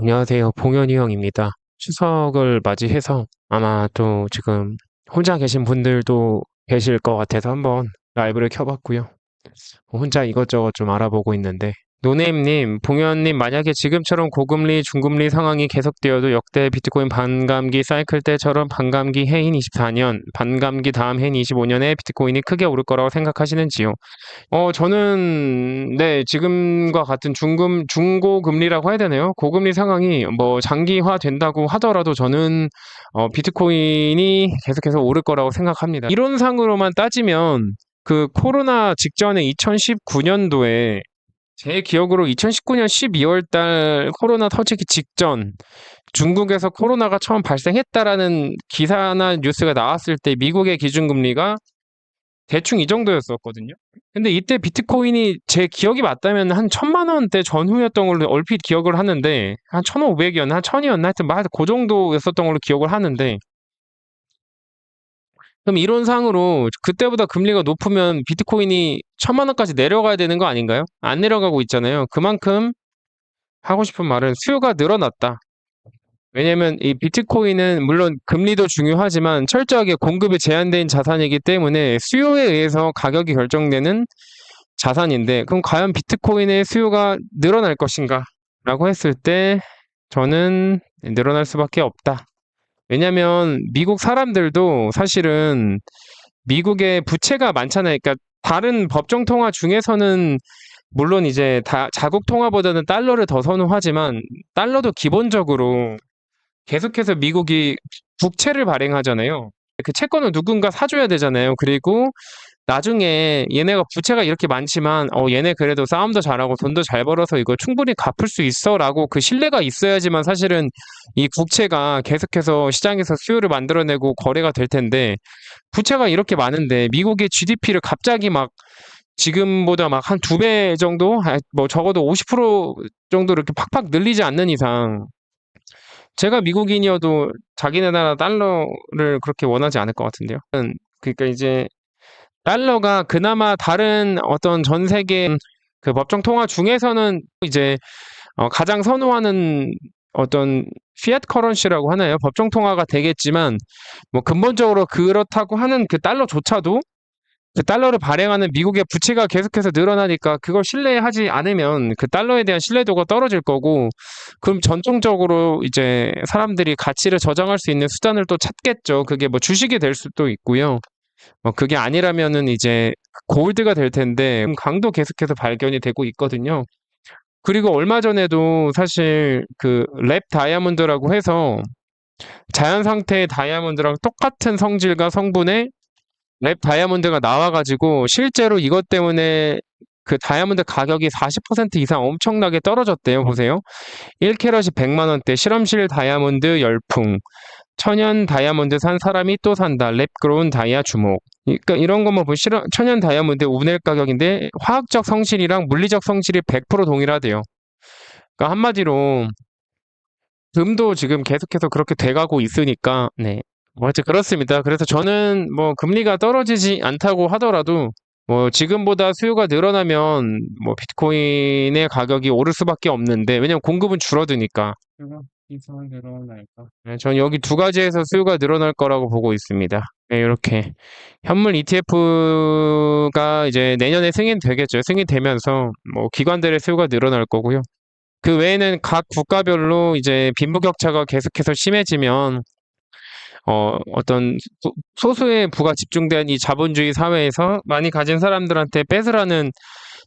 안녕하세요. 봉현이 형입니다. 추석을 맞이해서 아마 또 지금 혼자 계신 분들도 계실 것 같아서 한번 라이브를 켜봤고요. 혼자 이것저것 좀 알아보고 있는데 노네임님, 봉현님 만약에 지금처럼 고금리, 중금리 상황이 계속되어도 역대 비트코인 반감기 사이클 때처럼 반감기 해인 24년, 반감기 다음 해인 25년에 비트코인이 크게 오를 거라고 생각하시는지요? 네, 지금과 같은 중고금리라고 해야 되나요? 고금리 상황이 뭐 장기화 된다고 하더라도 저는 비트코인이 계속해서 오를 거라고 생각합니다. 이론상으로만 따지면 그 코로나 직전에 2019년도에 제 기억으로 2019년 12월 달 코로나 터지기 직전 중국에서 코로나가 처음 발생했다라는 기사나 뉴스가 나왔을 때 미국의 기준금리가 대충 이 정도였었거든요. 근데 이때 비트코인이 제 기억이 맞다면 한 1,000만 원대 전후였던 걸로 얼핏 기억을 하는데 한 1,500이었나 한 1,000이었나 하여튼 그 정도였었던 걸로 기억을 하는데 그럼 이론상으로 그때보다 금리가 높으면 비트코인이 1,000만 원까지 내려가야 되는 거 아닌가요? 안 내려가고 있잖아요. 그만큼 하고 싶은 말은 수요가 늘어났다. 왜냐면 이 비트코인은 물론 금리도 중요하지만 철저하게 공급이 제한된 자산이기 때문에 수요에 의해서 가격이 결정되는 자산인데 그럼 과연 비트코인의 수요가 늘어날 것인가? 라고 했을 때 저는 늘어날 수밖에 없다. 왜냐면 미국 사람들도 사실은 미국의 부채가 많잖아요. 그러니까 다른 법정 통화 중에서는 물론 이제 다 자국 통화보다는 달러를 더 선호하지만 달러도 기본적으로 계속해서 미국이 국채를 발행하잖아요. 그 채권을 누군가 사줘야 되잖아요. 그리고 나중에 얘네가 부채가 이렇게 많지만 얘네 그래도 싸움도 잘하고 돈도 잘 벌어서 이거 충분히 갚을 수 있어라고 그 신뢰가 있어야지만 사실은 이 국채가 계속해서 시장에서 수요를 만들어내고 거래가 될 텐데 부채가 이렇게 많은데 미국의 GDP를 갑자기 막 지금보다 막 한 2배 정도 뭐 적어도 50% 정도 이렇게 팍팍 늘리지 않는 이상 제가 미국인이어도 자기네 나라 달러를 그렇게 원하지 않을 것 같은데요. 그러니까 이제 달러가 그나마 다른 어떤 전 세계 그 법정 통화 중에서는 이제 가장 선호하는 어떤 피아트 커런시라고 하나요? 법정 통화가 되겠지만 뭐 근본적으로 그렇다고 하는 그 달러조차도 그 달러를 발행하는 미국의 부채가 계속해서 늘어나니까 그걸 신뢰하지 않으면 그 달러에 대한 신뢰도가 떨어질 거고 그럼 전통적으로 이제 사람들이 가치를 저장할 수 있는 수단을 또 찾겠죠. 그게 뭐 주식이 될 수도 있고요. 그게 아니라면은 이제 골드가 될 텐데 강도 계속해서 발견이 되고 있거든요. 그리고 얼마 전에도 사실 그 랩 다이아몬드라고 해서 자연 상태의 다이아몬드랑 똑같은 성질과 성분의 랩 다이아몬드가 나와가지고 실제로 이것 때문에 그 다이아몬드 가격이 40% 이상 엄청나게 떨어졌대요. 보세요. 1캐럿이 100만 원대, 실험실 다이아몬드 열풍, 천연 다이아몬드 산 사람이 또 산다. 랩그로운 다이아 주목. 그러니까 이런 것만 보면 천연 다이아몬드 오븐 가격인데 화학적 성질이랑 물리적 성질이 100% 동일하대요. 그러니까 한마디로 금도 지금 계속해서 그렇게 돼가고 있으니까 네. 뭐 하여튼 그렇습니다. 그래서 저는 뭐 금리가 떨어지지 않다고 하더라도 뭐 지금보다 수요가 늘어나면 뭐 비트코인의 가격이 오를 수밖에 없는데 왜냐면 공급은 줄어드니까. 수요가 늘어날까? 네, 전 여기 두 가지에서 수요가 늘어날 거라고 보고 있습니다. 네, 이렇게 현물 ETF가 이제 내년에 승인되겠죠. 승인되면서 뭐 기관들의 수요가 늘어날 거고요. 그 외에는 각 국가별로 이제 빈부격차가 계속해서 심해지면 어떤 소수의 부가 집중된 이 자본주의 사회에서 많이 가진 사람들한테 뺏으라는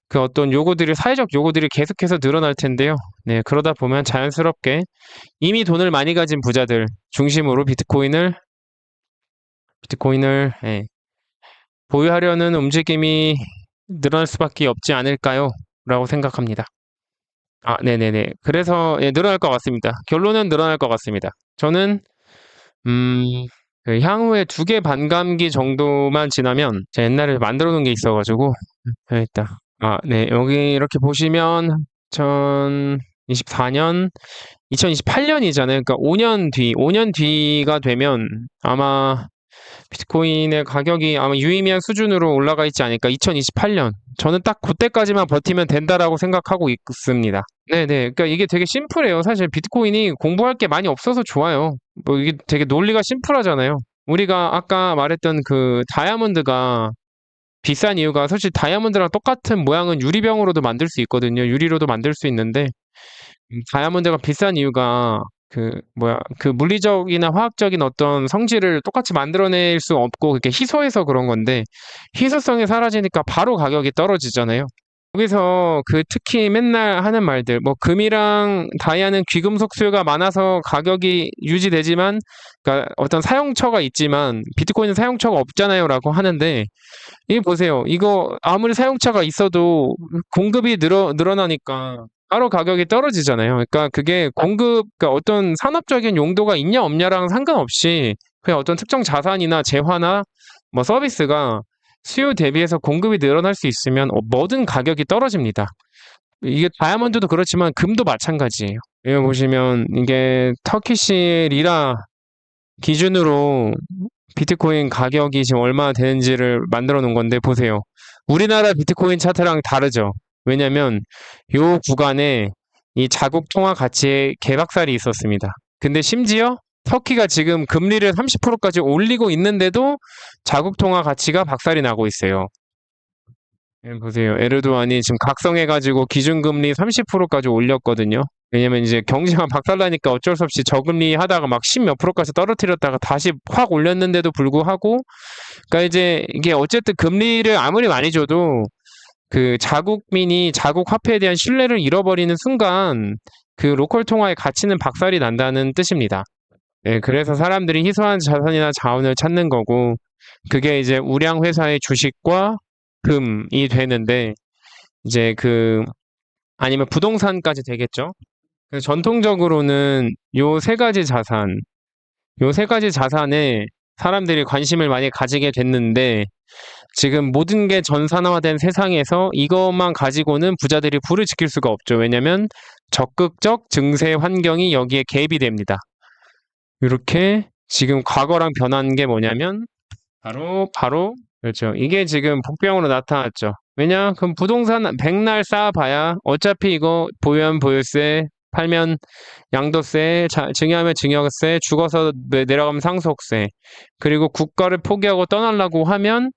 그 어떤 요구들이 사회적 요구들이 계속해서 늘어날 텐데요. 네, 그러다 보면 자연스럽게 이미 돈을 많이 가진 부자들 중심으로 비트코인을 예, 보유하려는 움직임이 늘어날 수밖에 없지 않을까요? 라고 생각합니다. 아, 네네네. 그래서 예, 늘어날 것 같습니다. 결론은 늘어날 것 같습니다. 저는 음, 그 향후에 2개 반감기 정도만 지나면 제가 옛날에 만들어 놓은 게 있어가지고 여기 있다. 아, 네. 여기 이렇게 보시면 2024년, 2028년이잖아요. 그러니까 5년 뒤가 되면 아마 비트코인의 가격이 아마 유의미한 수준으로 올라가 있지 않을까. 2028년. 저는 딱 그때까지만 버티면 된다라고 생각하고 있습니다. 네네. 그러니까 이게 되게 심플해요. 사실 비트코인이 공부할 게 많이 없어서 좋아요. 뭐 이게 되게 논리가 심플하잖아요. 우리가 아까 말했던 그 다이아몬드가 비싼 이유가 사실 다이아몬드랑 똑같은 모양은 유리병으로도 만들 수 있거든요. 유리로도 만들 수 있는데 다이아몬드가 비싼 이유가 그 물리적이나 화학적인 어떤 성질을 똑같이 만들어낼 수 없고 그게 희소해서 그런 건데 희소성이 사라지니까 바로 가격이 떨어지잖아요. 여기서 그 특히 맨날 하는 말들, 뭐 금이랑 다이아는 귀금속 수요가 많아서 가격이 유지되지만, 그러니까 어떤 사용처가 있지만 비트코인은 사용처가 없잖아요라고 하는데, 이거 보세요. 이거 아무리 사용처가 있어도 공급이 늘어나니까 바로 가격이 떨어지잖아요. 그러니까 그게 그러니까 어떤 산업적인 용도가 있냐 없냐랑 상관없이 그냥 어떤 특정 자산이나 재화나 뭐 서비스가 수요 대비해서 공급이 늘어날 수 있으면 뭐든 가격이 떨어집니다. 이게 다이아몬드도 그렇지만 금도 마찬가지예요. 여기 보시면 이게 터키시 리라 기준으로 비트코인 가격이 지금 얼마나 되는지를 만들어 놓은 건데 보세요. 우리나라 비트코인 차트랑 다르죠. 왜냐면 요 구간에 이 자국 통화 가치의 개박살이 있었습니다. 근데 심지어 터키가 지금 금리를 30%까지 올리고 있는데도 자국 통화 가치가 박살이 나고 있어요. 보세요. 에르도안이 지금 각성해가지고 기준금리 30%까지 올렸거든요. 왜냐면 이제 경제가 박살나니까 어쩔 수 없이 저금리 하다가 막 10 몇 프로까지 떨어뜨렸다가 다시 확 올렸는데도 불구하고, 그러니까 이제 이게 어쨌든 금리를 아무리 많이 줘도 그 자국민이 자국 화폐에 대한 신뢰를 잃어버리는 순간 그 로컬 통화의 가치는 박살이 난다는 뜻입니다. 네, 그래서 사람들이 희소한 자산이나 자원을 찾는 거고, 그게 이제 우량 회사의 주식과 금이 되는데, 이제 아니면 부동산까지 되겠죠. 그래서 전통적으로는 요 세 가지 자산에 사람들이 관심을 많이 가지게 됐는데, 지금 모든 게 전산화된 세상에서 이것만 가지고는 부자들이 부를 지킬 수가 없죠. 왜냐면 적극적 증세 환경이 여기에 개입이 됩니다. 이렇게 지금 과거랑 변한 게 뭐냐면 바로 그렇죠. 이게 지금 복병으로 나타났죠. 왜냐? 그럼 부동산 백날 쌓아봐야 어차피 이거 보유하면 보유세, 팔면 양도세, 증여하면 증여세, 죽어서 내려가면 상속세, 그리고 국가를 포기하고 떠나려고 하면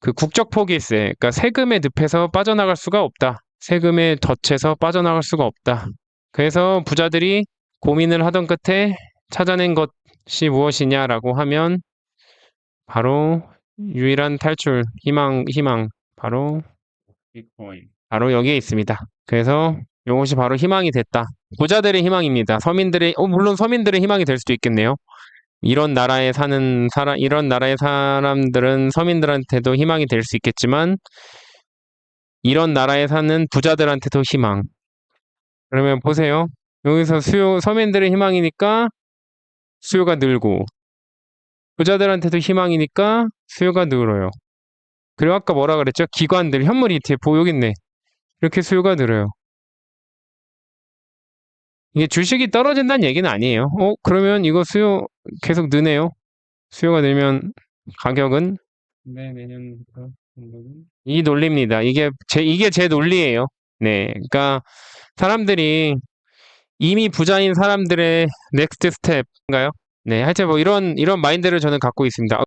그 국적 포기세, 그러니까 세금의 늪에서 빠져나갈 수가 없다. 세금의 덫에서 빠져나갈 수가 없다. 그래서 부자들이 고민을 하던 끝에 찾아낸 것이 무엇이냐라고 하면 바로 유일한 탈출, 희망, 바로 비트코인. 바로 여기에 있습니다. 그래서 이것이 바로 희망이 됐다. 부자들의 희망입니다. 물론 서민들의 희망이 될 수도 있겠네요. 이런 나라에 사람들은 서민들한테도 희망이 될 수 있겠지만, 이런 나라에 사는 부자들한테도 희망. 그러면 보세요. 여기서 서민들의 희망이니까 수요가 늘고, 부자들한테도 희망이니까 수요가 늘어요. 그리고 아까 뭐라 그랬죠? 기관들, 현물 ETF, 여기 있네. 이렇게 수요가 늘어요. 이게 주식이 떨어진다는 얘기는 아니에요. 그러면 이거 수요 계속 느네요. 수요가 늘면 가격은? 네, 내년부터. 이 논리입니다. 이게 제 논리예요. 네. 그러니까 사람들이 이미 부자인 사람들의 넥스트 스텝인가요? 네. 하여튼 뭐 이런 마인드를 저는 갖고 있습니다.